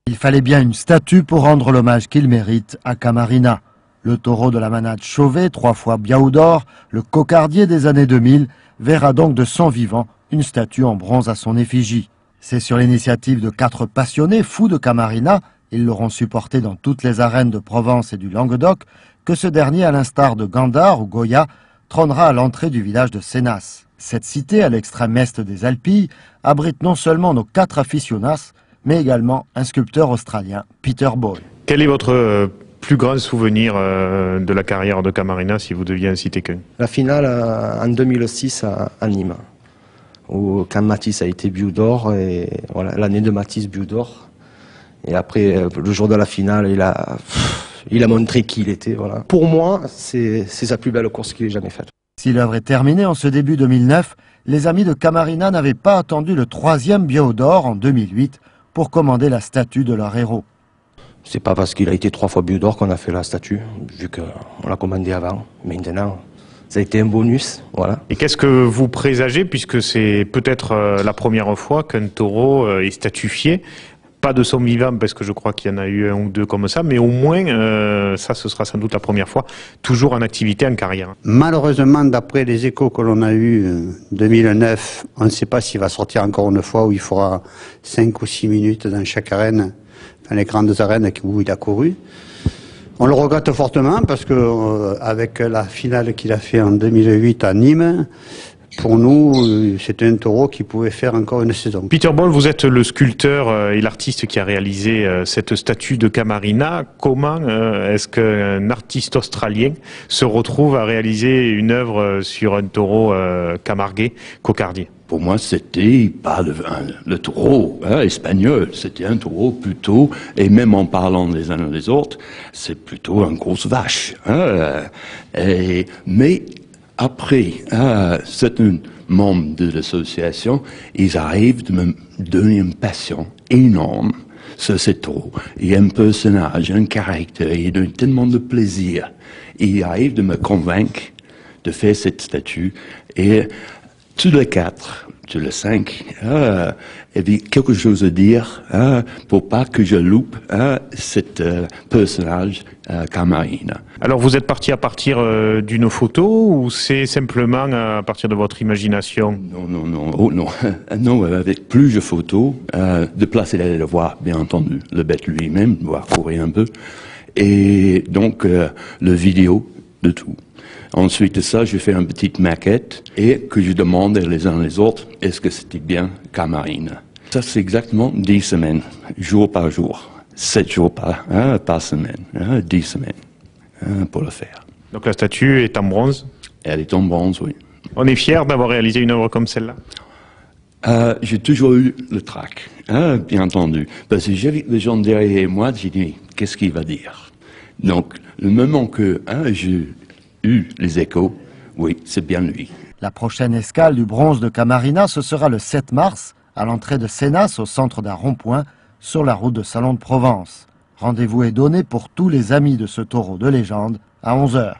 Il fallait bien une statue pour rendre l'hommage qu'il mérite à Camarina. Le taureau de la manade Chauvet, 3 fois Biaou d'or, le cocardier des années 2000, verra donc de son vivant une statue en bronze à son effigie. C'est sur l'initiative de 4 passionnés fous de Camarina, ils l'auront supporté dans toutes les arènes de Provence et du Languedoc, que ce dernier, à l'instar de Gandar ou Goya, trônera à l'entrée du village de Sénas. Cette cité, à l'extrême est des Alpilles, abrite non seulement nos 4 aficionados, mais également un sculpteur australien, Peter Ball. Quel est votre plus grand souvenir de la carrière de Camarina, si vous deviez en citer qu'un? La finale en 2006 à Nîmes, où quand Matisse a été Biou d'or, et voilà, l'année de Matisse Biou d'or. Et après, le jour de la finale, il a montré qui il était. Voilà. Pour moi, c'est sa plus belle course qu'il ait jamais faite. Si l'œuvre est terminée en ce début 2009, les amis de Camarina n'avaient pas attendu le 3e Biaou d'or en 2008 pour commander la statue de leur héros. C'est pas parce qu'il a été 3 fois Biou d'or qu'on a fait la statue, vu qu'on l'a commandé avant. Maintenant, ça a été un bonus, voilà. Et qu'est-ce que vous présagez, puisque c'est peut-être la première fois qu'un taureau est statuifié? Pas de son vivant, parce que je crois qu'il y en a eu 1 ou 2 comme ça, mais au moins, ça, ce sera sans doute la première fois, toujours en activité, en carrière. Malheureusement, d'après les échos que l'on a eus 2009, on ne sait pas s'il va sortir encore une fois, où il fera 5 ou 6 minutes dans chaque arène, dans les grandes arènes où il a couru. On le regrette fortement, parce que avec la finale qu'il a fait en 2008 à Nîmes, pour nous, c'était un taureau qui pouvait faire encore une saison. Peter Ball, vous êtes le sculpteur et l'artiste qui a réalisé cette statue de Camarina. Comment est-ce qu'un artiste australien se retrouve à réaliser une œuvre sur un taureau camarguais, cocardier? Pour moi, c'était pas le taureau espagnol, c'était un taureau plutôt, et même en parlant les uns des autres, c'est plutôt une grosse vache. Mais après, certains membres de l'association, ils arrivent de me donner une passion énorme sur ce taureau. Il y a un personnage, un caractère, il donne tellement de plaisir. Ils arrivent de me convaincre de faire cette statue. Et tous les 4, tous les 5, il y avait quelque chose à dire pour pas que je loupe cet personnage Camarina. Alors vous êtes parti à partir d'une photo ou c'est simplement à partir de votre imagination? Non, avec plusieurs photos, de placer d'aller le voir, bien entendu, le bête lui-même, voir courir un peu, et donc le vidéo de tout. Ensuite de ça, je fais une petite maquette et que je demande les uns les autres, est-ce que c'était bien Camarina? Ça, c'est exactement 10 semaines, jour par jour, 7 jours par semaine, 10 semaines pour le faire. Donc la statue est en bronze? Elle est en bronze, oui. On est fiers d'avoir réalisé une œuvre comme celle-là? J'ai toujours eu le trac, bien entendu, parce que j'avais les gens derrière moi, j'ai dit, qu'est-ce qu'il va dire? Donc, le moment que j'ai eu les échos, oui, c'est bien lui. La prochaine escale du bronze de Camarina, ce sera le 7 mars, à l'entrée de Sénas, au centre d'un rond-point, sur la route de Salon de Provence. Rendez-vous est donné pour tous les amis de ce taureau de légende à 11 h.